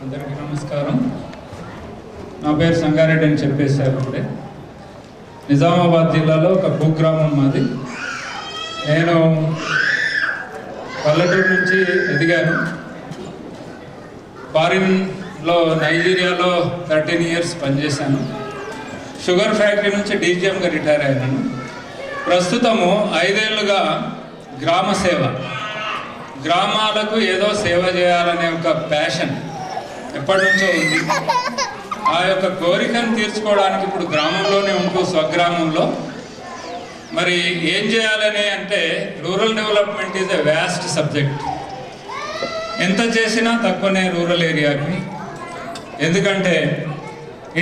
అందరికీ నమస్కారం. నా పేరు సంగారెడ్డి అని చెప్పేశారు ఇప్పుడే. నిజామాబాద్ జిల్లాలో ఒక కుగ్రామం మాది. నేను పల్లెటూరు నుంచి ఎదిగాను. ఫారిన్లో నైజీరియాలో 13 years పనిచేశాను. షుగర్ ఫ్యాక్టరీ నుంచి డీజీఎంగా రిటైర్ అయ్యాను. ప్రస్తుతము 5 ఏళ్ళుగా గ్రామ సేవ, గ్రామాలకు ఏదో సేవ చేయాలనే ఒక ప్యాషన్ ఎప్పటి నుంచో ఉంది. ఆ యొక్క కోరికను తీర్చుకోవడానికి ఇప్పుడు గ్రామంలోనే ఉంటూ స్వగ్రామంలో మరి ఏం చేయాలని అంటే, rural development is a vast subject. ఎంత చేసినా తక్కువనే రూరల్ ఏరియాకి. ఎందుకంటే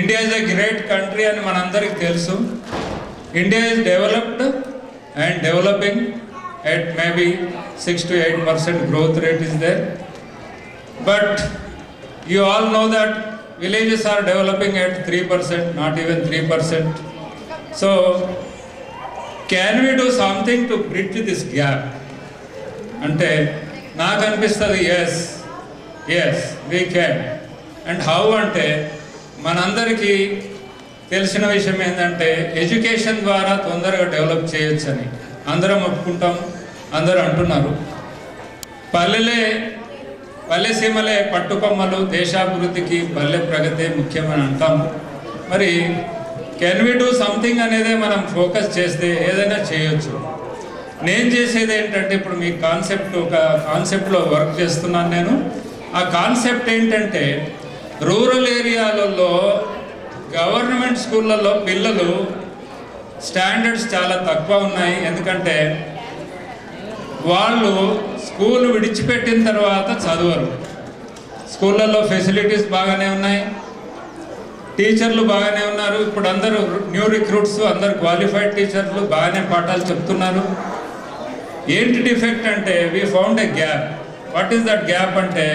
India is a great country అని మనందరికీ తెలుసు. India is developed and developing at maybe 6 to 8% growth rate is there. But you all know that villages are developing at 3%, not even 3%. So can we do something to bridge this gap? Ante నాకు అనిపిస్తుంది yes we can. And how అంటే మనందరికీ తెలిసిన విషయం ఏంటంటే education ద్వారా తొందరగా develop చేయొచ్చని అందరం ఒప్పుకుంటాం, అందరూ అంటున్నారు. పల్లె సీమలే పట్టుకొమ్మలు, దేశాభివృద్ధికి పల్లె ప్రగతి ముఖ్యమని అంటాము. మరి కెన్ వి డూ సంథింగ్ అనేదే మనం ఫోకస్ చేస్తే ఏదైనా చేయొచ్చు. నేను చేసేది ఏంటంటే, ఇప్పుడు మీ ఒక కాన్సెప్ట్లో వర్క్ చేస్తున్నాను నేను. ఆ కాన్సెప్ట్ ఏంటంటే, రూరల్ ఏరియాలలో గవర్నమెంట్ స్కూళ్ళల్లో పిల్లలు స్టాండర్డ్స్ చాలా తక్కువ ఉన్నాయి. ఎందుకంటే వాళ్ళు స్కూల్ విడిచిపెట్టిన తర్వాత చదవరు. స్కూళ్ళల్లో ఫెసిలిటీస్ బాగానే ఉన్నాయి, టీచర్లు బాగానే ఉన్నారు. ఇప్పుడు అందరూ న్యూ రిక్రూట్స్, అందరు క్వాలిఫైడ్ టీచర్లు బాగానే పాఠాలు చెప్తున్నారు. ఏంటి డిఫెక్ట్ అంటే, we found a gap. What is that gap అంటే,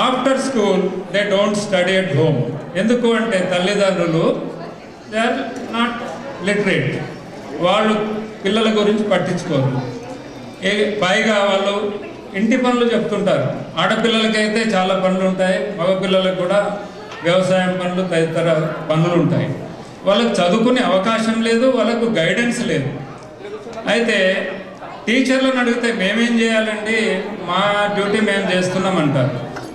after school they don't study at home. ఎందుకు అంటే తల్లిదండ్రులు దే ఆర్ నాట్ లిటరేట్, వాళ్ళు పిల్లల గురించి పట్టించుకోరు. పైగా వాళ్ళు ఇంటి పనులు చెప్తుంటారు. ఆడపిల్లలకైతే చాలా పనులు ఉంటాయి, మగపిల్లలకు కూడా వ్యవసాయం పనులు తదితర పనులు ఉంటాయి. వాళ్ళకు చదువుకునే అవకాశం లేదు, వాళ్ళకు గైడెన్స్ లేదు. అయితే టీచర్లను అడిగితే మేమేం చేయాలండి, మా డ్యూటీ మేము చేస్తున్నామంటారు.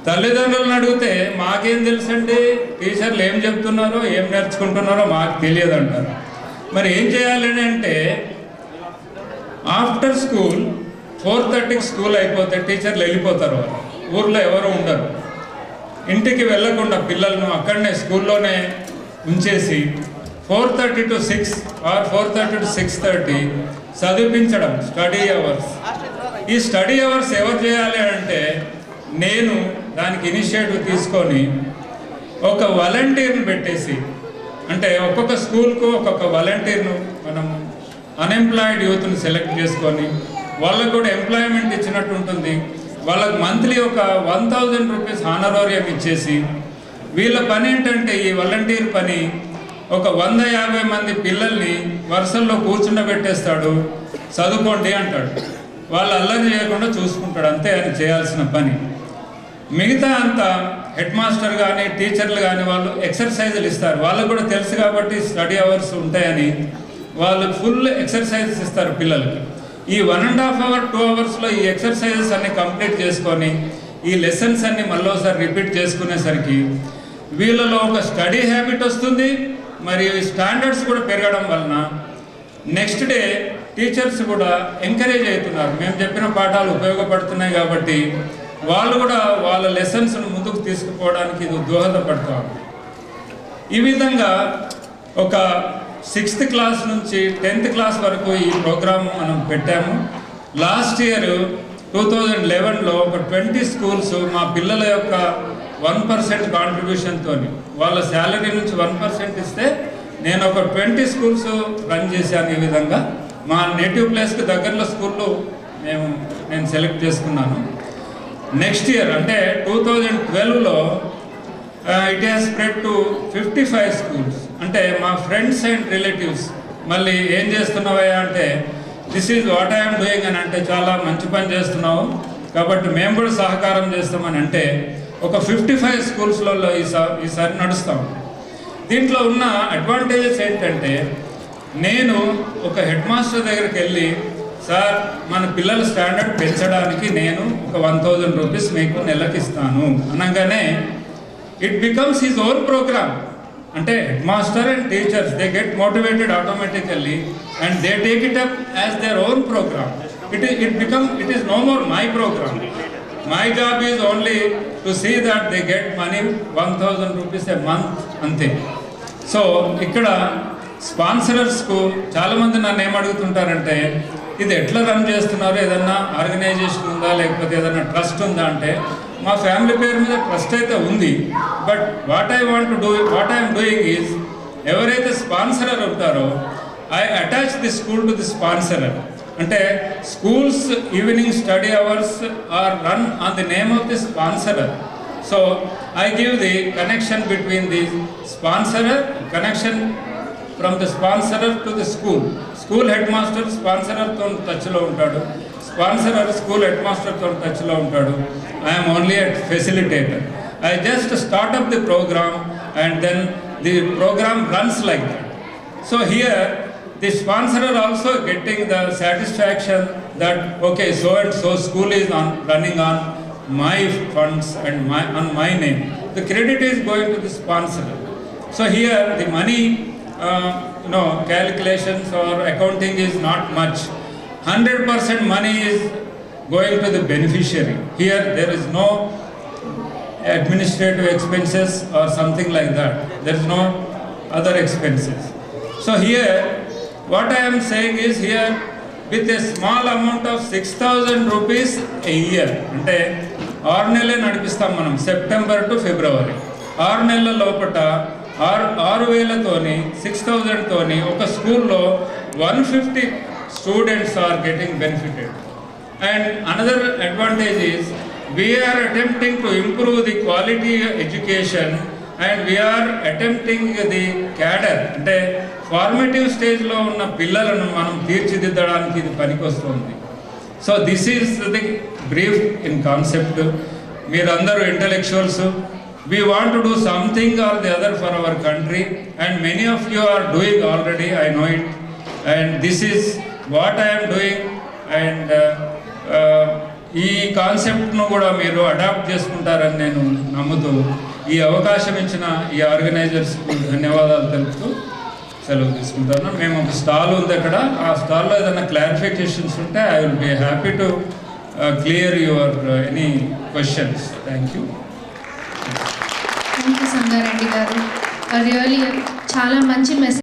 తల్లిదండ్రులను అడిగితే మాకేం తెలుసండి, టీచర్లు ఏం చెప్తున్నారో ఏం నేర్చుకుంటున్నారో మాకు తెలియదు అంటారు. మరి ఏం చేయాలని అంటే, ఆఫ్టర్ స్కూల్ 4:30కి స్కూల్ అయిపోతే టీచర్లు వెళ్ళిపోతారు. ఊర్లో ఎవరు ఉండరు. ఇంటికి వెళ్ళకుండా పిల్లలను అక్కడనే స్కూల్లోనే ఉంచేసి 4:30 to 6 or 4:30 to 6:30 చదివించడం, స్టడీ అవర్స్. ఈ స్టడీ అవర్స్ ఎవరు చేయాలి అంటే, నేను దానికి ఇనిషియేటివ్ తీసుకొని ఒక వాలంటీర్ని పెట్టేసి, అంటే ఒక్కొక్క స్కూల్కు ఒక్కొక్క వాలంటీర్ను మనం అన్ఎంప్లాయిడ్ యూత్ని సెలెక్ట్ చేసుకొని వాళ్ళకు కూడా ఎంప్లాయ్మెంట్ ఇచ్చినట్టు ఉంటుంది. వాళ్ళకు మంత్లీ ఒక 1000 రూపీస్ హానరోరియం ఇచ్చేసి, వీళ్ళ పని ఏంటంటే, ఈ వాలంటీర్ పని ఒక 150 మంది పిల్లల్ని వరుసల్లో కూర్చుండబెట్టేస్తాడు, చదువుకోండి అంటాడు. వాళ్ళు అల్లరి చేయకుండా చూసుకుంటాడు, అంతే ఆయన చేయాల్సిన పని. మిగతా అంతా హెడ్ మాస్టర్ కానీ టీచర్లు కానీ వాళ్ళు ఎక్సర్సైజులు ఇస్తారు. వాళ్ళకు కూడా తెలుసు కాబట్టి స్టడీ అవర్స్ ఉంటాయని వాళ్ళు ఫుల్ ఎక్సర్సైజెస్ ఇస్తారు పిల్లలకి. ఈ 1.5 hour 2 hours ఈ ఎక్సర్సైజెస్ అన్ని కంప్లీట్ చేసుకొని ఈ లెసన్స్ అన్ని మళ్ళీ ఒకసారి రిపీట్ చేసుకునేసరికి వీళ్ళలో ఒక స్టడీ హ్యాబిట్ వస్తుంది. మరియు స్టాండర్డ్స్ కూడా పెరగడం వలన నెక్స్ట్ డే టీచర్స్ కూడా ఎంకరేజ్ అవుతున్నారు. మేము చెప్పిన పాఠాలు ఉపయోగపడుతున్నాయి కాబట్టి వాళ్ళు కూడా వాళ్ళ లెసన్స్ను ముందుకు తీసుకుపోవడానికి ఇది దోహదపడతారు. ఈ విధంగా ఒక 6th క్లాస్ నుంచి 10th క్లాస్ వరకు ఈ ప్రోగ్రామ్ మనం పెట్టాము. లాస్ట్ ఇయర్ 2011లో ఒక 20 schools మా పిల్లల యొక్క 1% కాంట్రిబ్యూషన్తో, వాళ్ళ శాలరీ నుంచి 1% ఇస్తే నేను ఒక 20 schools రన్ చేశాను. ఈ విధంగా మా నేటివ్ ప్లేస్కి దగ్గరలో స్కూళ్ళు నేను సెలెక్ట్ చేసుకున్నాను. నెక్స్ట్ ఇయర్ అంటే 2012లో it has spread to 55 schools. అంటే మా ఫ్రెండ్స్ అండ్ రిలేటివ్స్ మళ్ళీ ఏం చేస్తున్నావయ్యా అంటే, this is what I'm doing అని అంటే, చాలా మంచి పని చేస్తున్నావు కాబట్టి మేము కూడా సహకారం చేస్తామని అంటే ఒక 55 స్కూల్స్లలో ఈసారి నడుస్తాం. దీంట్లో ఉన్న అడ్వాంటేజెస్ ఏంటంటే, నేను ఒక హెడ్ మాస్టర్ దగ్గరికి వెళ్ళి, సార్ మన పిల్లల స్టాండర్డ్ పెంచడానికి నేను ఒక 1000 రూపీస్ మీకు నెలకిస్తాను అనగానే it becomes his own programme. అంటే head master and teachers they get motivated automatically and they take it up as their own programme. It is no more my program. My job is only to see that they get money 1000 rupees a month అంతే. So ఇక్కడ స్పాన్సరర్స్కు చాలామంది నన్ను ఏమడుగుతుంటారంటే, ఇది ఎట్లా run చేస్తున్నారు, ఏదన్నా organisation ఉందా లేకపోతే ఏదన్నా ట్రస్ట్ ఉందా అంటే, మా ఫ్యామిలీ పేరు మీద ట్రస్ట్ అయితే ఉంది. But what I'm doing is, ఎవరైతే స్పాన్సరర్ ఉంటారో I attach the school to the sponsorer. అంటే schools evening study hours are run on the name of the sponsorer. So I give the connection between the sponsorer, connection from the sponsorer to the school head master స్పాన్సరర్తో టచ్లో ఉంటాడు, sponsorer school head మాస్టర్తో టచ్లో ఉంటాడు. I'm only a facilitator. I just start up the programme and then the programme runs like that. So here the sponsorer also getting the satisfaction that okay, so and so school is running on my funds and on my name. The credit is going to the sponsorer. So here the money calculations or accounting is not much. 100% money is going to the beneficiary. Here there is no administrative expenses or something like that. There is no other expenses. So here what I am saying is, here with a small amount of 6000 rupees a year, అంటే 6 నెలలే నడిపిస్తాం మనం, September to ఫిబ్రవరి. 6 నెలల లోపల 6000తోని 6000తోని ఒక స్కూల్లో 150 students are getting benefited. And another advantage is we are attempting to improve the quality education and we are attempting the cadre, అంటే formative స్టేజ్లో ఉన్న పిల్లలను మనం తీర్చిదిద్దడానికి ఇది పనికొస్తుంది. So this is the brief in concept. మీరందరూ intellectuals, we want to do something or the other for our country and many of you are doing already, I know it, and this is what I'm doing. And ఈ కాన్సెప్ట్ను కూడా మీరు adapt చేసుకుంటారని నేను నమ్ముతూ ఈ అవకాశం ఇచ్చిన ఈ ఆర్గనైజర్స్కు ధన్యవాదాలు తెలుపుతూ సెలవు తీసుకుంటాను. మేము ఒక స్టాల్ ఉంది అక్కడ, ఆ స్టాల్లో ఏదైనా క్లారిఫికేషన్స్ ఉంటే I will be happy to clear your any questions. Thank you Sangareddy garu. Really చాలా మంచి మెసేజ్.